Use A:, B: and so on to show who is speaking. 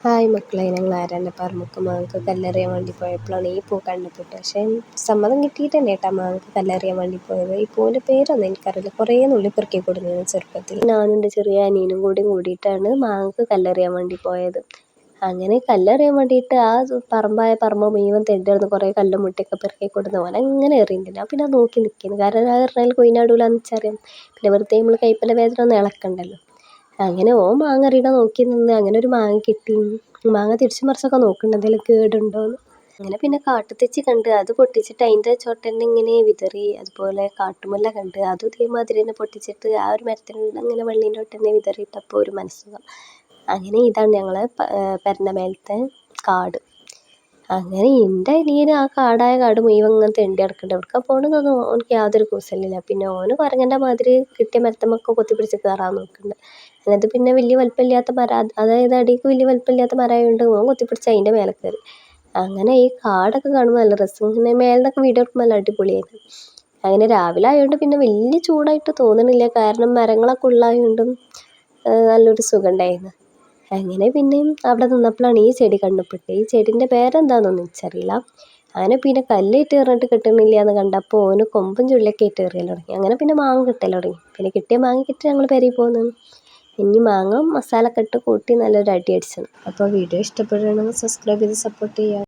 A: Hi മക്കളെ, ഞങ്ങൾ ആരാൻ്റെ പറമ്പൊക്കെ മാങ്ങക്ക് കല്ലെറിയാൻ വേണ്ടി പോയപ്പോഴാണ് ഈ പൂ കണ്ടുപിട്ടത്. പക്ഷേ സമ്മതം കിട്ടിയിട്ട് തന്നെ കേട്ടോ മാങ്ങക്ക് കല്ലെറിയാൻ വേണ്ടി പോയത്. ഈ പൂവിൻ്റെ പേരൊന്നും എനിക്കറിയില്ല. കുറേ നുള്ളിപ്പെറുക്കി കൊടുക്കുന്നു ചെറുപ്പത്തിൽ. ഞാനും എൻ്റെ ചെറിയ അനിയനും കൂടിയിട്ടാണ് മാങ്ങക്ക് കല്ലെറിയാൻ വേണ്ടി പോയത്. അങ്ങനെ കല്ലെറിയാൻ വേണ്ടിയിട്ട് ആ പറമ്പ് മുഴുവൻ തെണ്ടിടന്ന് കുറേ കല്ലും മുട്ടിയൊക്കെ പെറുക്കി കൊടുക്കുന്ന പോലെ അങ്ങനെ എറിയുന്നുണ്ട്. ഞാൻ പിന്നെ നോക്കി നിൽക്കുന്നു, കാരണം ആ എറിഞ്ഞാൽ കൊയിനാടൂലാന്ന് വെച്ചറിയാം. പിന്നെ വെറുതെ നമ്മൾ കൈപ്പല വേദന ഒന്നും ഇളക്കണ്ടല്ലോ. അങ്ങനെ മാങ്ങ എറിയണ നോക്കി നിന്ന് അങ്ങനെ ഒരു മാങ്ങ കിട്ടി. മാങ്ങ തിരിച്ചു മറിച്ചൊക്കെ നോക്കുന്നുണ്ട് എന്തെങ്കിലും കേടുണ്ടോയെന്ന്. അങ്ങനെ പിന്നെ കാട്ടുതെച്ചി കണ്ട്, അത് പൊട്ടിച്ചിട്ട് അതിൻ്റെ ചോട്ടന്നെ ഇങ്ങനെ വിതറി. അതുപോലെ കാട്ടുമുല്ല കണ്ട്, അതും ഇതേമാതിരി തന്നെ പൊട്ടിച്ചിട്ട് ആ ഒരു മരത്തിനുള്ള ഇങ്ങനെ വള്ളീൻ്റെ ചോട്ടന്നെ വിതറിയിട്ടപ്പോൾ ഒരു മനസ്സുഖം. അങ്ങനെ ഇതാണ് ഞങ്ങളെ പെരൻ്റെ മേലത്തെ കാട്. അങ്ങനെ എൻ്റെ അനിയന് ആ കാട് മുഴുവൻ ഇങ്ങനെ തെണ്ടി നടക്കുന്നുണ്ട്. എവിടേക്കാണ് പോകണമെന്നൊന്നും ഓനക്ക് യാതൊരു കൂസലില്ല. പിന്നെ ഓന് കുരങ്ങൻ്റെ മാതിരി കിട്ടിയ മരത്തുമ്മൊക്കെ കൊത്തിപ്പിടിച്ച് കയറാൻ നോക്കുന്നുണ്ട്. അതിനകത്ത് പിന്നെ വലിയ വലിപ്പമില്ലാത്ത മരം, അതായത് അടിക്ക് വലിയ വലിപ്പമില്ലാത്ത മരമായതുകൊണ്ട് ഓൻ കൊത്തിപ്പിടിച്ച് അതിൻ്റെ മേലെ കയറി. അങ്ങനെ ഈ കാടൊക്കെ കാണുമ്പോൾ നല്ല രസം. പിന്നെ മേലെ നിന്നൊക്കെ വീഡിയോ എടുക്കുമ്പോൾ നല്ല അടിപൊളിയായിരുന്നു. അങ്ങനെ രാവിലെ ആയതുകൊണ്ട് പിന്നെ വലിയ ചൂടായിട്ട് തോന്നണില്ല, കാരണം മരങ്ങളൊക്കെ ഉള്ളായതുകൊണ്ടും നല്ലൊരു സുഖം ഉണ്ടായിരുന്നു. അങ്ങനെ പിന്നെയും അവിടെ നിന്നപ്പോഴാണ് ഈ ചെടി കണ്ടുപിട്ടത്. ഈ ചെടീൻ്റെ പേരെന്താണെന്നൊന്നും എനിക്കറിയില്ല. അങ്ങനെ പിന്നെ കല്ലിട്ട് എറിഞ്ഞിട്ട് കിട്ടുന്നില്ല എന്ന് കണ്ടപ്പോൾ ഓന് കൊമ്പും ചുള്ളിയൊക്കെ ഇട്ട് എറിയൽ തുടങ്ങി. അങ്ങനെ പിന്നെ മാങ്ങ കിട്ടൽ തുടങ്ങി. പിന്നെ കിട്ടിയ മാങ്ങ കിട്ടി ഞങ്ങൾ പെരയിൽ പോകുന്നു. ഇനി മാങ്ങ മസാല ഒക്കെ ഇട്ട് കൂട്ടി നല്ലൊരു അടി അടിച്ചണം. അപ്പോൾ വീഡിയോ ഇഷ്ടപ്പെടുകയാണെങ്കിൽ സബ്സ്ക്രൈബ് ചെയ്ത് സപ്പോർട്ട് ചെയ്യുക.